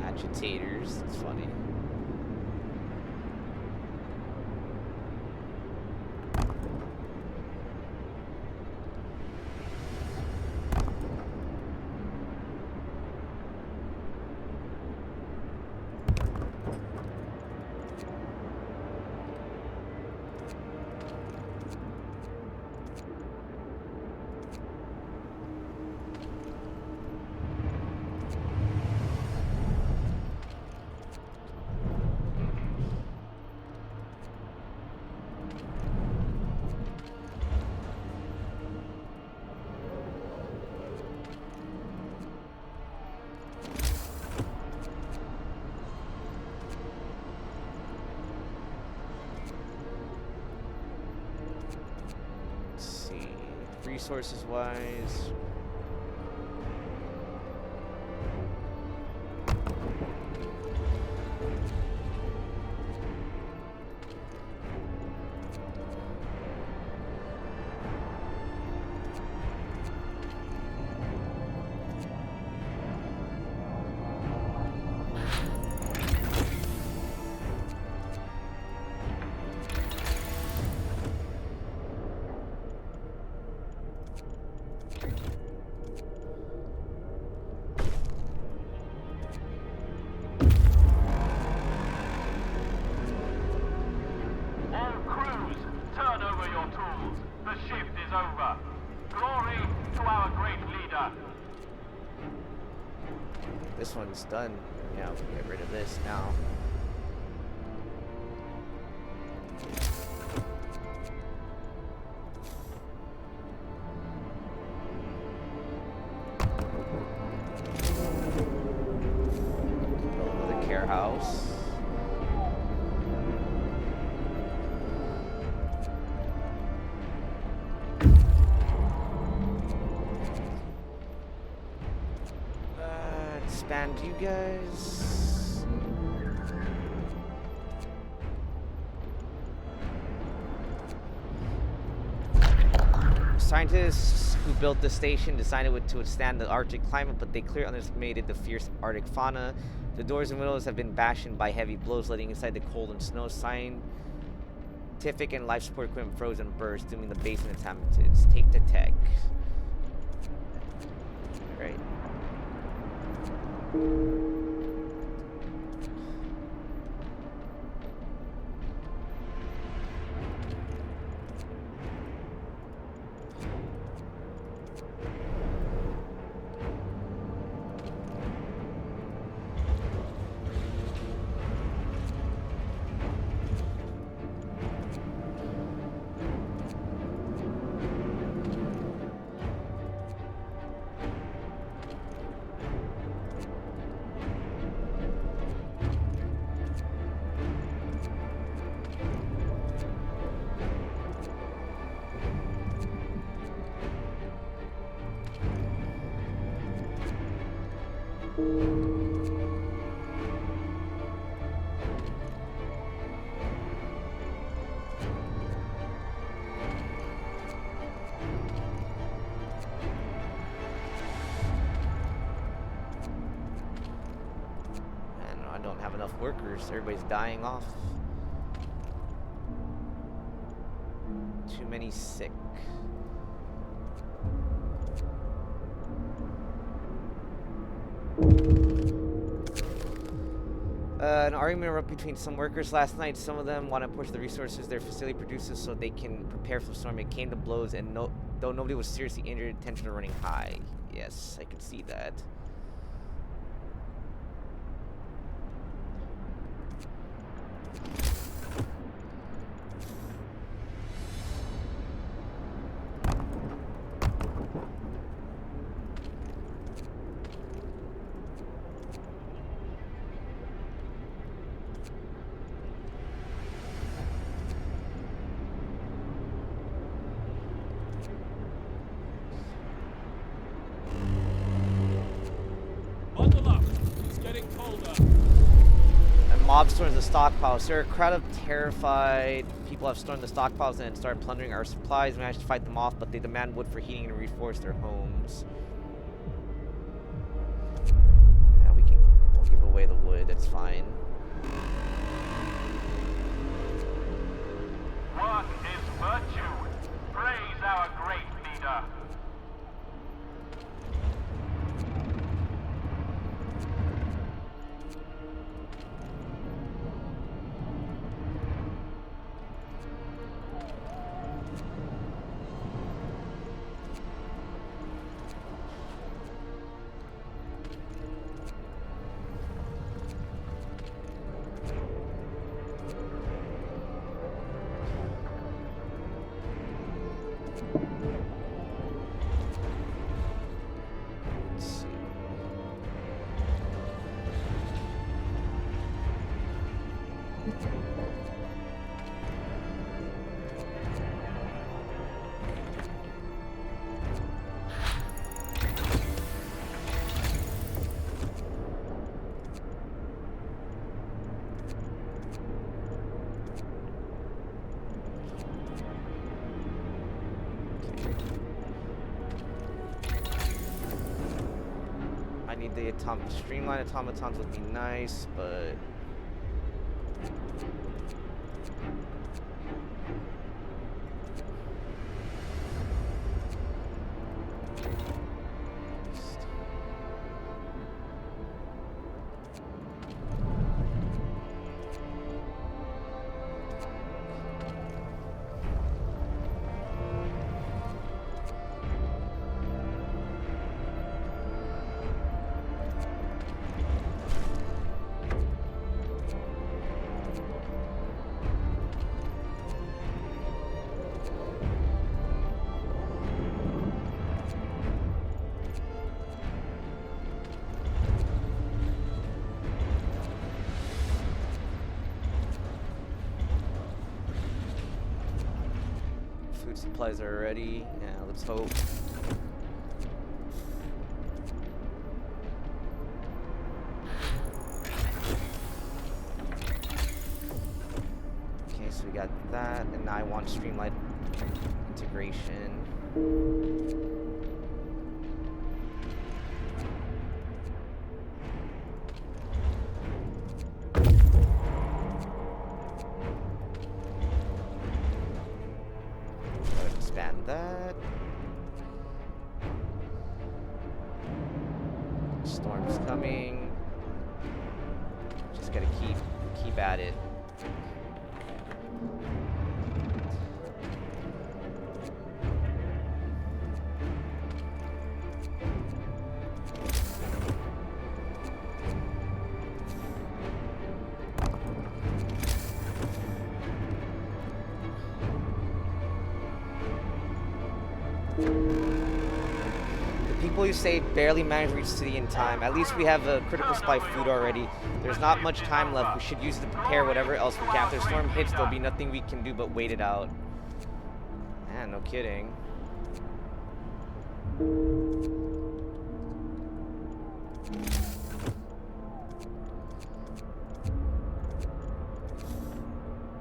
Agitators, it's funny. Resources wise, this one's done. Yeah, we can get rid of this now. Build another care house. Expand you guys. Scientists who built the station designed it to withstand the Arctic climate, but they clearly underestimated the fierce Arctic fauna. The doors and windows have been bashed by heavy blows, letting inside the cold and snow. Scientific and life support equipment frozen and burst, dooming the base and its inhabitants. Take the tech. Alright. Workers, everybody's dying off. Too many sick. An argument erupted between some workers last night. Some of them want to push the resources their facility produces so they can prepare for the storm. It came to blows, and though nobody was seriously injured, tensions are running high. Yes, I can see that. the stockpiles. There are a crowd of terrified people have stormed the stockpiles and started plundering our supplies. We managed to fight them off, but they demand wood for heating and reinforce their homes. Yeah, we'll give away the wood, that's fine. Work is virtue. Praise our great leader. The streamline automatons would be nice, but supplies are ready. Yeah, let's hope. Okay, so we got that, and now I want streamlined integration. That storm's coming. Just gotta keep at it. You say barely managed to reach the city in time. At least we have a critical supply of food already. There's not much time left. We should use it to prepare whatever else we can. If the storm hits, there'll be nothing we can do but wait it out. Man, no kidding.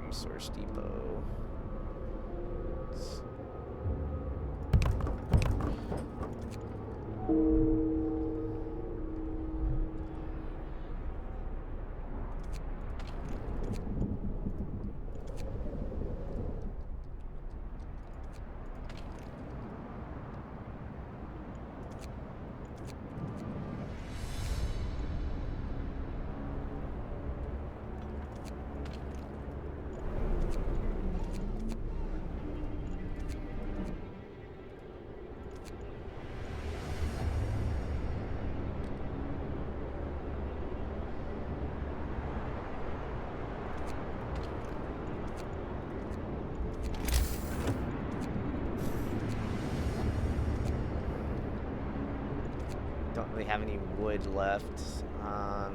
Resource depot. Don't really have any wood left. I'll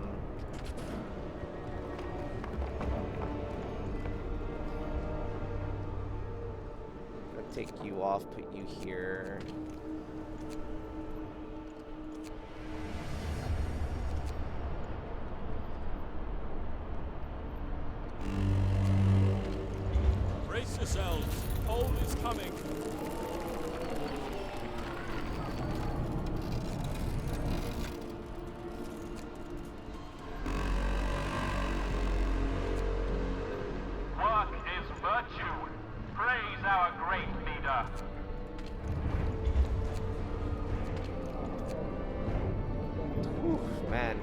take you off, put you here. yourselves. Cold is coming. Work is virtue. Praise our great leader. Whew, man.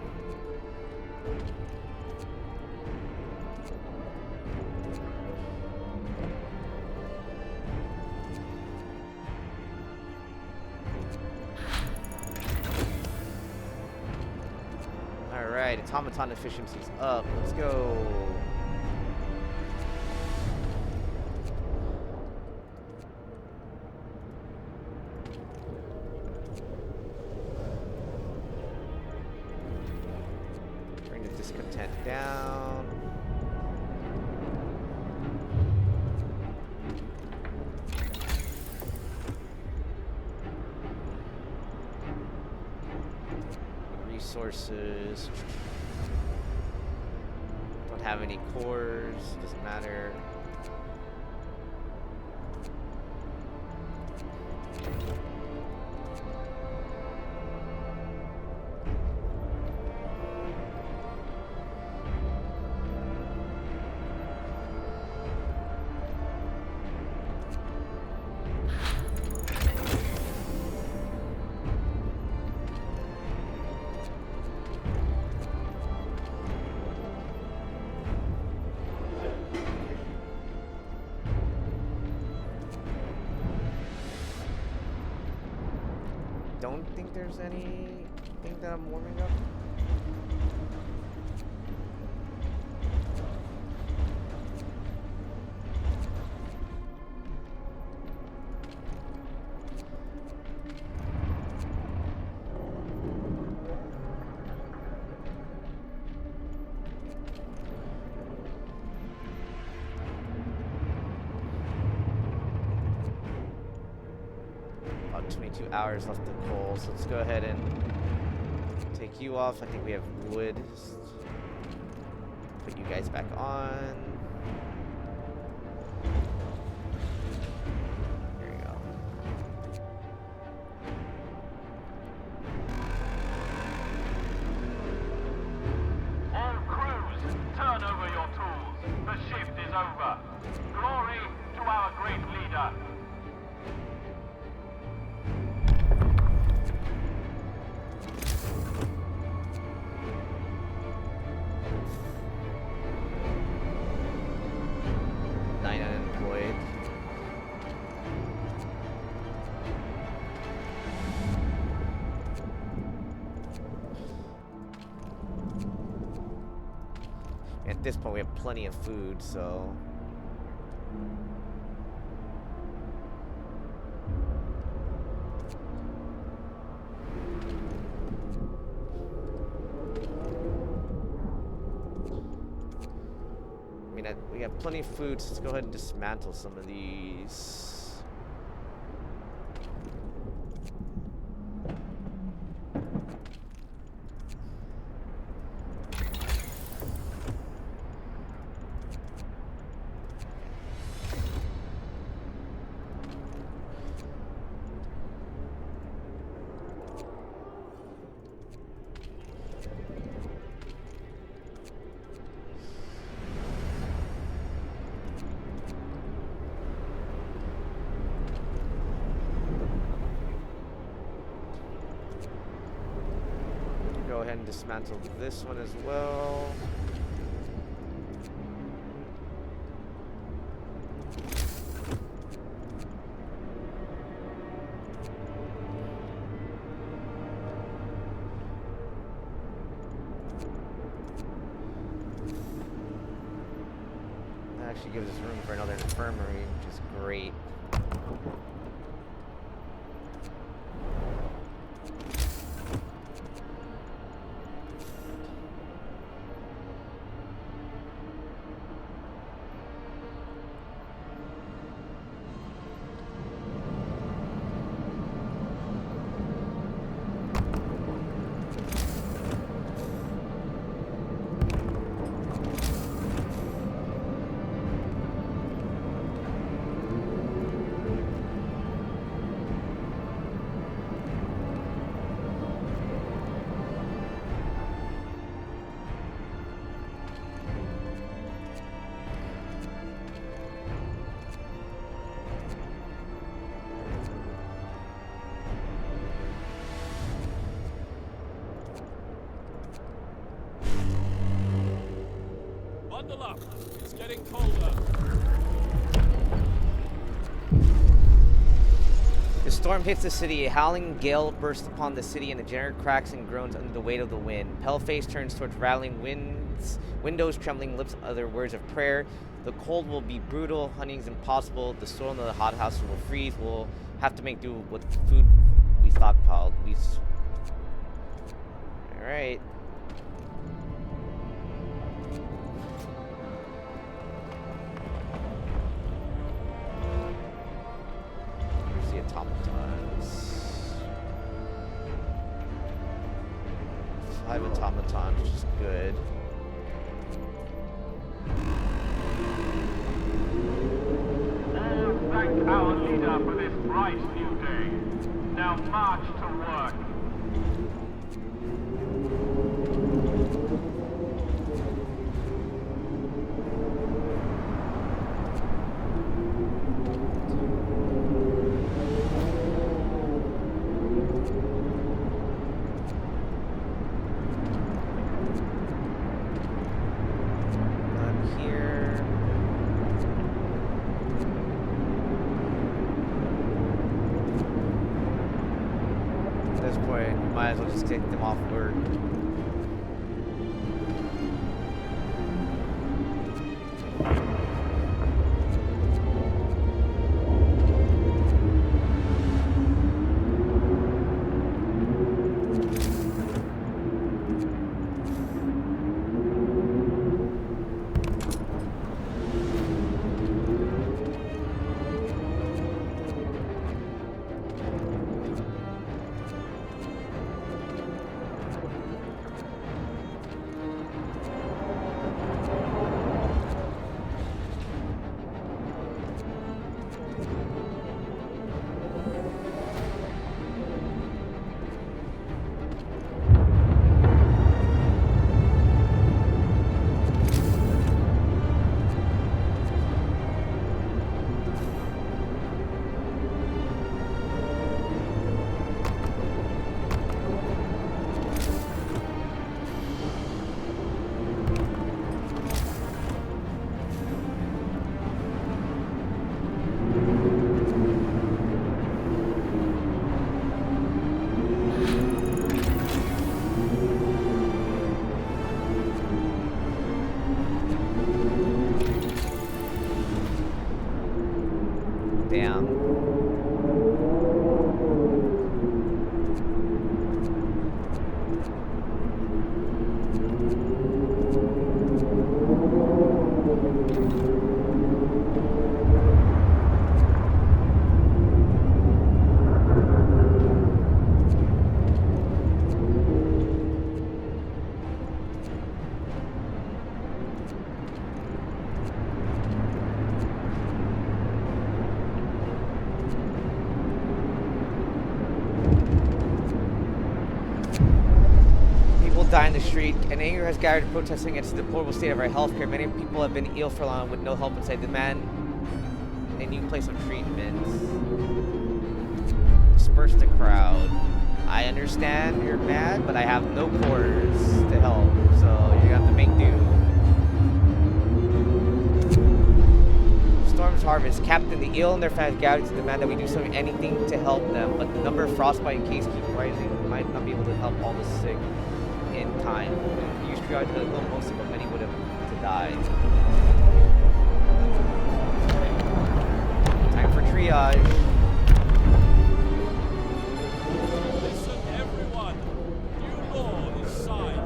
Alright, automaton efficiency's up. Let's go. Bring the discontent down. Resources. Don't have any cores. Doesn't matter. Don't think there's anything that I'm warming up. About 22 hours left of coal, so let's go ahead and take you off. I think we have wood. Just put you guys back on. There you go. All crews, turn over your tools. The shift is over. Glory to our great leader. Nine unemployed. At this point, we have plenty of food, so. I mean, we have plenty of food, so let's go ahead and dismantle some of these. Go ahead and dismantle this one as well. That actually gives us room for another infirmary, which is great. Bundle up. It's getting colder. The storm hits the city. A howling gale bursts upon the city, and the generator cracks and groans under the weight of the wind. Paleface turns towards rattling windows, trembling lips utter words of prayer. The cold will be brutal. Hunting is impossible. The soil in the hothouses will freeze. We'll have to make do with food we stockpiled. All right. Here's the automatons. 5 automatons, which is good. Thank our leader for this bright new day. Now march to work. I'm here. At this point, you might as well just take them off work. Damn. Die in the street, and anger has gathered protesting against the deplorable state of our healthcare. Many people have been ill for long with no help inside. Demand a new place of treatment. Disperse the crowd. I understand you're mad, but I have no quarters to help, so you have to make do. Storm's Harvest. Captain, the ill and their fans gathered to demand that we do anything to help them, but the number of frostbite cases keep rising. We might not be able to help all the sick in time. We used to triage a little mostly, but many would have to die. Time for triage. Listen, everyone. New law is signed.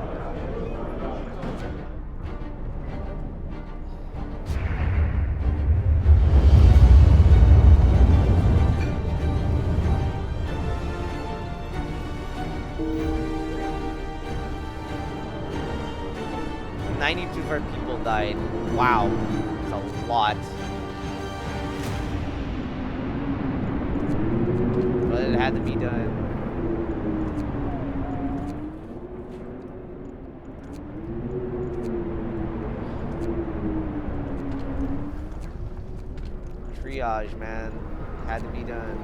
Of our people died. Wow, it's a lot. But it had to be done. Triage, man, had to be done.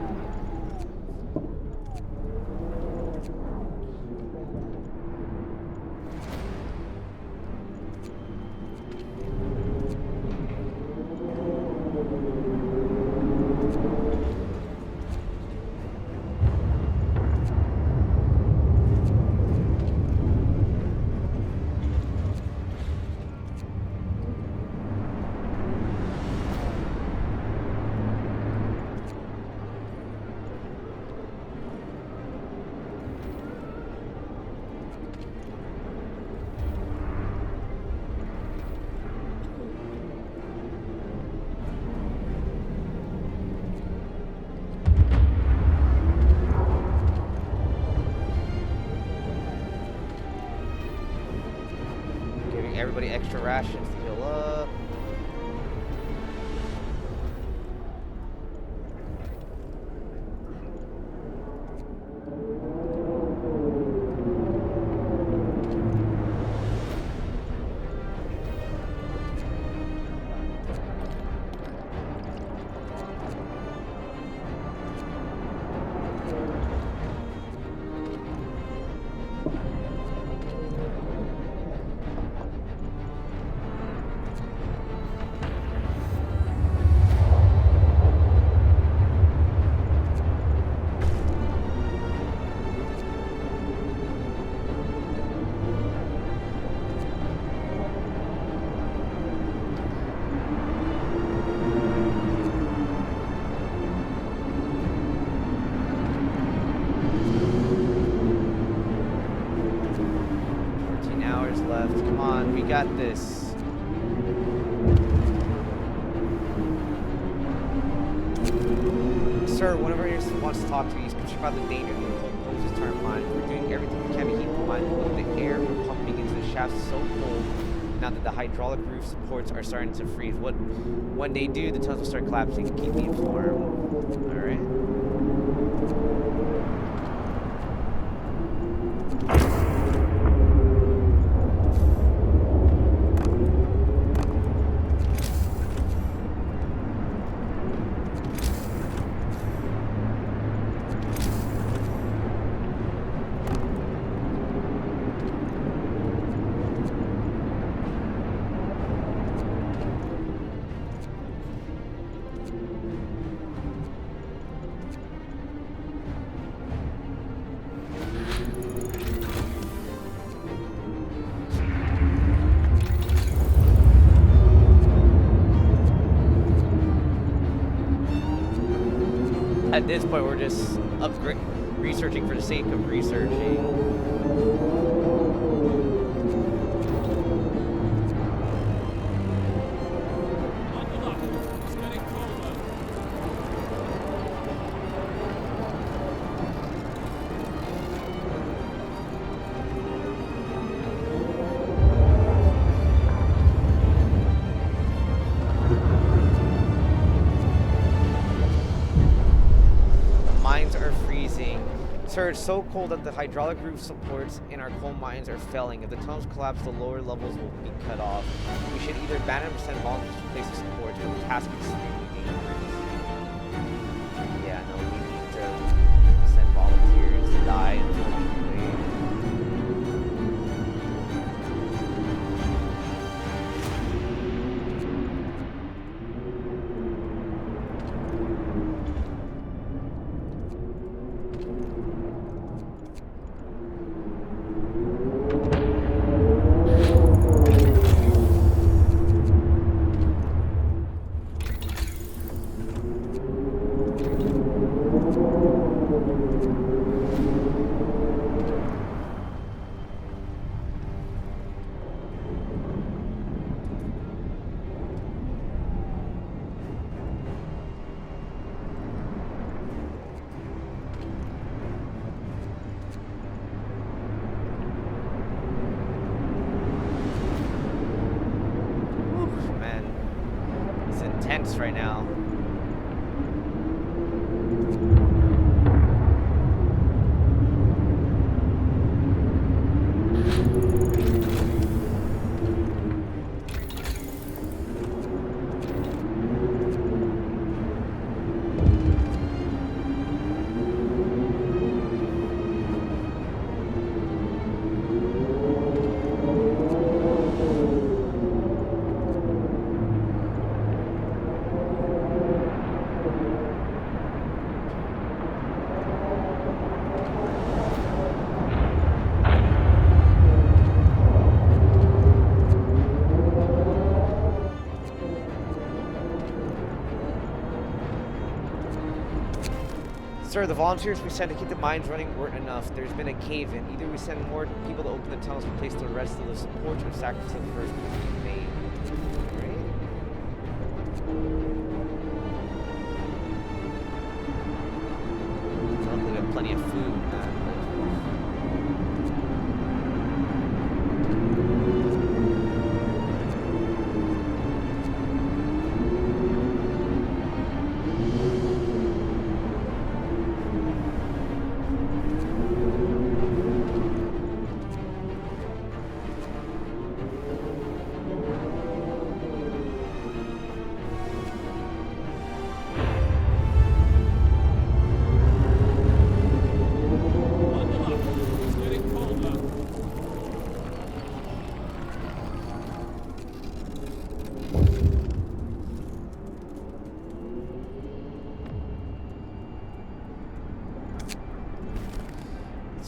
everybody extra rations to heal up. Left. Come on, we got this. Sir, whenever he wants to talk to you, he's concerned about the danger the cold poses to our mind. We're doing everything we can to keep the mind cool. The air we're pumping into the shaft is so cold now that the hydraulic roof supports are starting to freeze. When they do, the tunnels will start collapsing. Keep me informed. Alright. At this point, we're just researching for the sake of researching. Bundle up. It's getting colder. Mines are freezing. Sir, it's so cold that the hydraulic roof supports in our coal mines are failing. If the tunnels collapse, the lower levels will be cut off. We should either abandon or send volunteers to place the supports, but the task is extremely dangerous. Yeah, no, we need to send volunteers to die, unfortunately. Intense right now. Sir, the volunteers we sent to keep the mines running weren't enough. There's been a cave-in. Either we send more people to open the tunnels and replace the rest of the supports, or sacrifice the first one made. Luckily, we have plenty of food.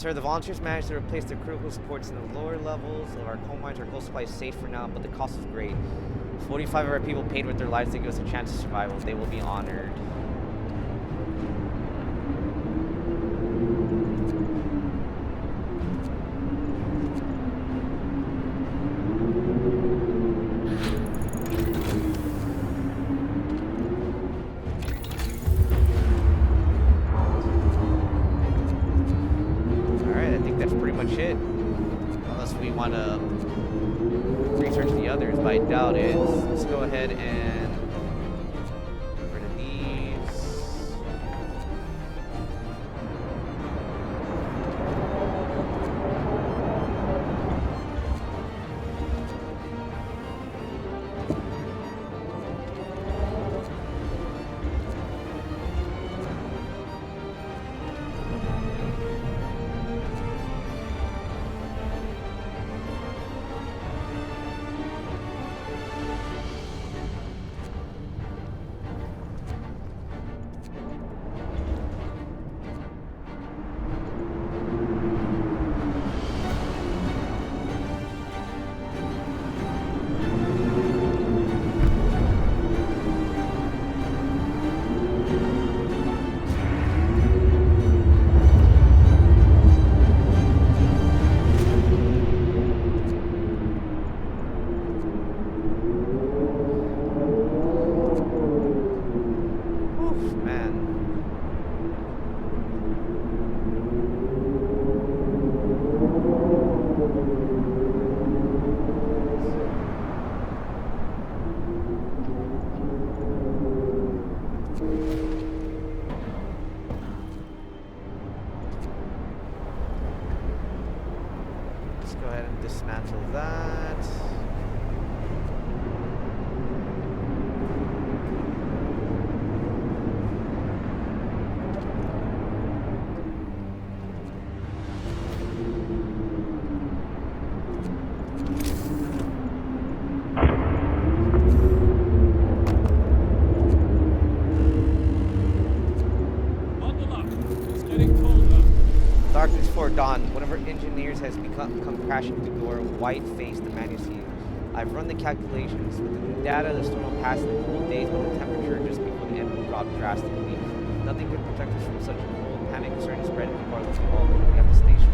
Sir, the volunteers managed to replace the critical supports in the lower levels of our coal mines. Our coal supply is safe for now, but the cost is great. 45 of our people paid with their lives to give us a chance of survival. They will be honored. Alright, I think that's pretty much it. Unless we want to research the others, but I doubt it. Let's go ahead and get rid of these. Oof, man. Let's go ahead and dismantle that. Bundle up. It's getting colder. Darkness before dawn. One of our engineers has come crashing through the door, white-faced, the man you see. I've run the calculations. With the new data, the storm will pass in the cool days, but the temperature just before the end will drop drastically. Nothing can protect us from such a cold. Panic is starting to spread, and people are losing all hope. We have to stay strong.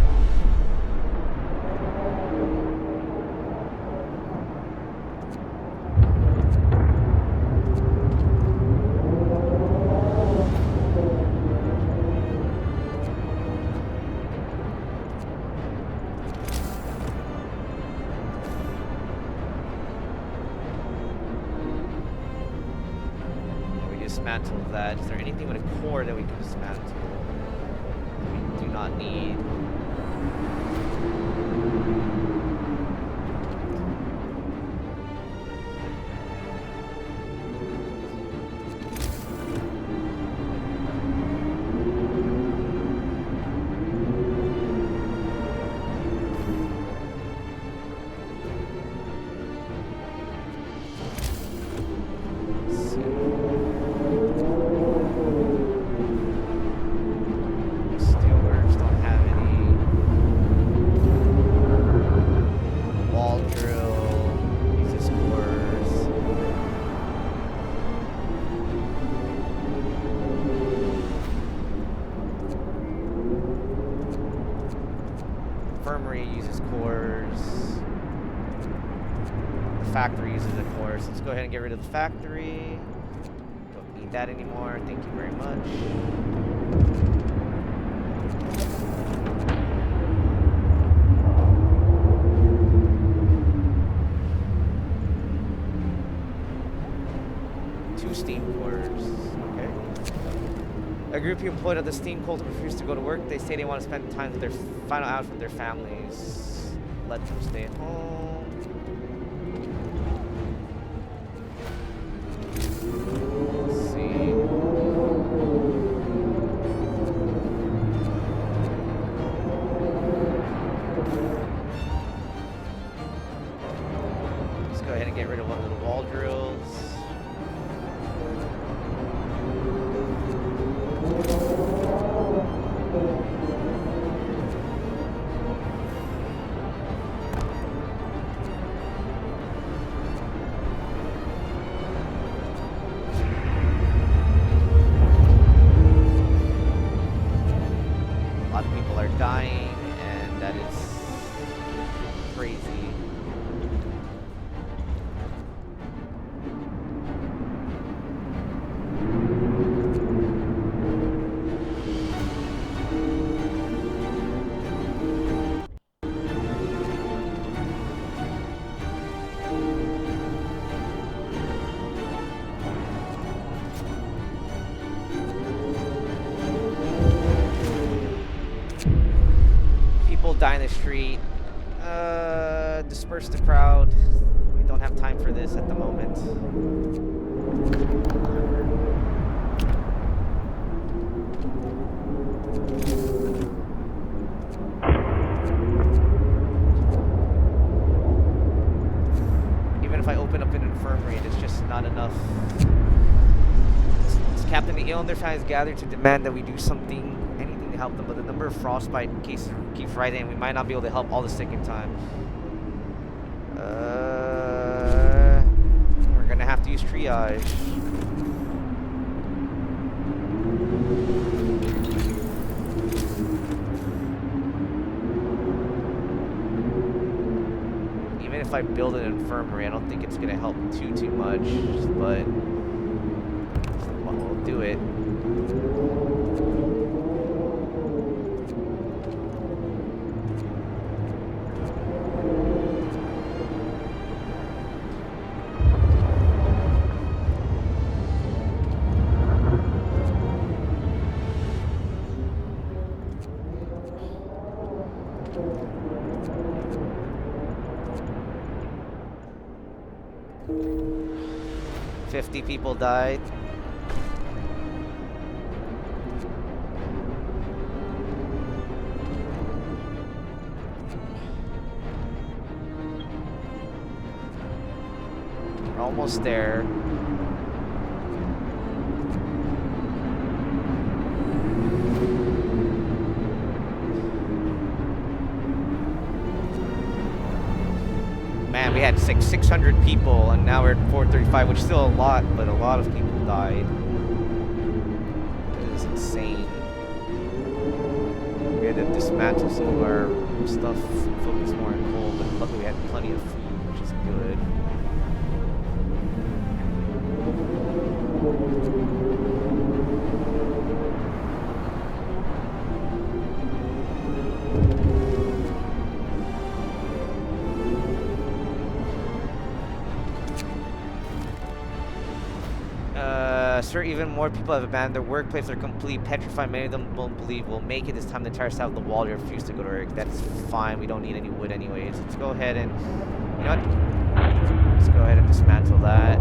Dismantle that. Is there anything with a core that we can dismantle? We do not need. Steelworks don't have any. Wall drill uses cores. Infirmary uses cores. The factory uses a core. So let's go ahead and get rid of the factory. Don't need that anymore. Thank you very much. Two steam cores. Okay. A group you employed at the steam coal refuse to go to work. They say they want to spend time with their final hours with their families. Let them stay at home. Let's see. Let's go ahead and get rid of one of the wall drills. die in the street. Disperse the crowd. We don't have time for this at the moment. Even if I open up an infirmary, it's just not enough. Captain, the ill and their families gathered to demand that we do something, anything to help them, but the number of frostbite cases keeps rising, and we might not be able to help all the sick in time. We're gonna have to use triage. Even if I build an infirmary, I don't think it's gonna help too much, but we'll do it. People died. We're almost there. Man, we had 600 people, and now we're at 435, which is still a lot, but a lot of people died. It is insane. We had to dismantle some of our stuff, focus more on coal, but luckily we had plenty of food, which is good. Sir, even more people have abandoned their workplace. They're completely petrified. Many of them won't believe we'll make it this time. The entire south of the wall refuse to go to work. That's fine. We don't need any wood anyways. Let's go ahead and, you know what? Let's go ahead and dismantle that.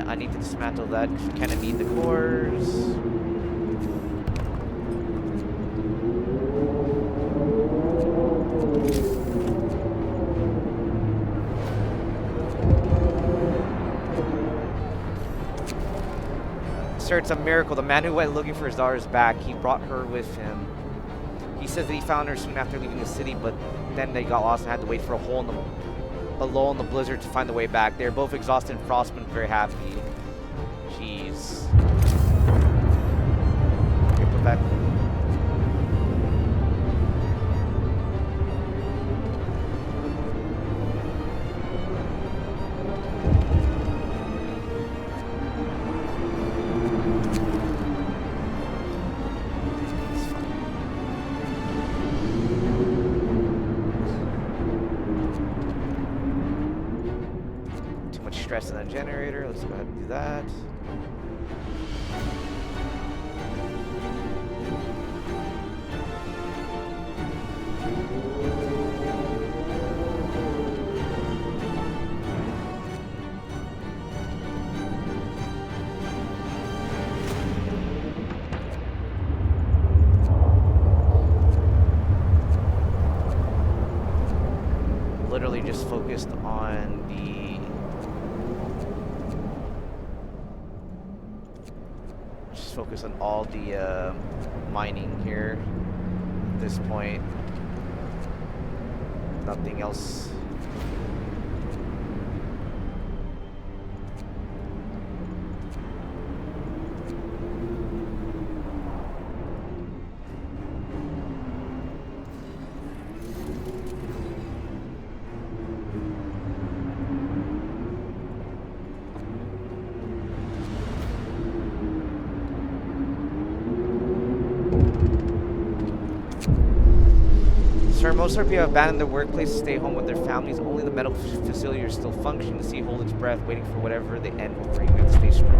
I need to dismantle that because we kind of need the cores. Sir, it's a miracle. The man who went looking for his daughter is back. He brought her with him. He says that he found her soon after leaving the city, but then they got lost and had to wait for a lull in the blizzard to find the way back. They're both exhausted and Frostpunk very happy. Jeez. Okay, put that. Stress on the generator. Let's go ahead and do that. Literally just focused on the focus on all the mining here at this point. Nothing else. Sir, most of our people have abandoned their workplace to stay home with their families. Only the medical facility is still functioning. The sea hold its breath, waiting for whatever the end will bring. We have to stay strong.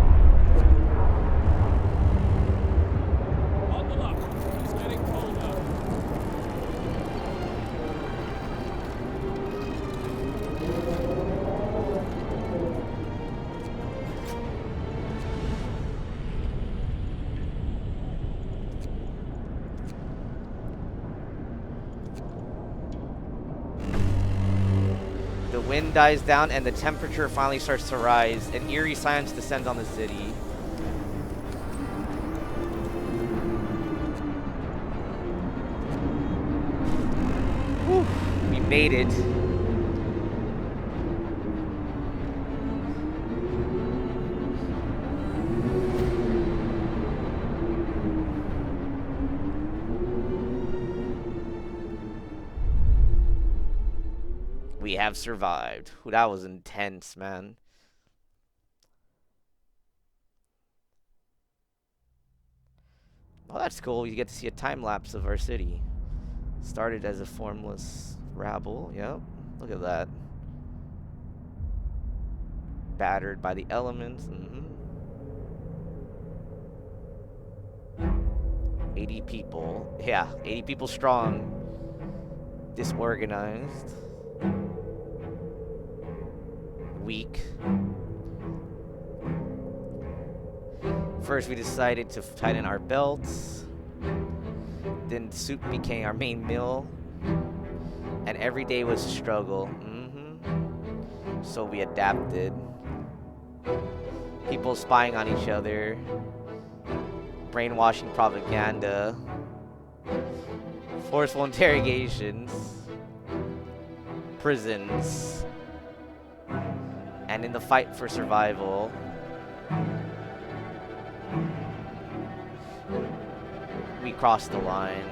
Bundle up. It's getting colder. The wind dies down and the temperature finally starts to rise. An eerie silence descends on the city. Whew, we made it. We have survived. Ooh, that was intense, man. Oh, that's cool. You get to see a time lapse of our city. Started as a formless rabble. Yep. Look at that. Battered by the elements. 80 people. Yeah, 80 people strong. Disorganized. Weak. First, we decided to tighten our belts. Then soup became our main meal. And every day was a struggle. So we adapted. People spying on each other. Brainwashing propaganda. Forceful interrogations. Prisons. And in the fight for survival, we crossed the line.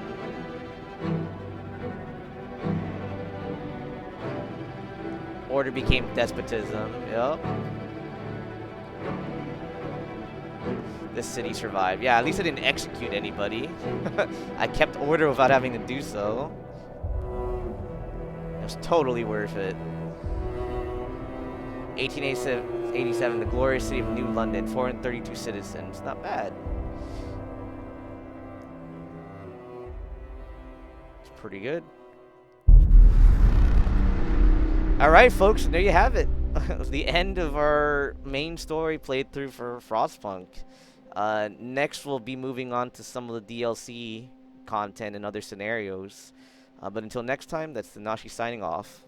Order became despotism. Yep. This city survived. Yeah, at least I didn't execute anybody. I kept order without having to do so. It was totally worth it. 1887, the glorious city of New London, 432 citizens. Not bad. It's pretty good. Alright, folks, there you have it. The end of our main story playthrough for Frostpunk. Next, we'll be moving on to some of the DLC content and other scenarios. But until next time, that's Tanashi signing off.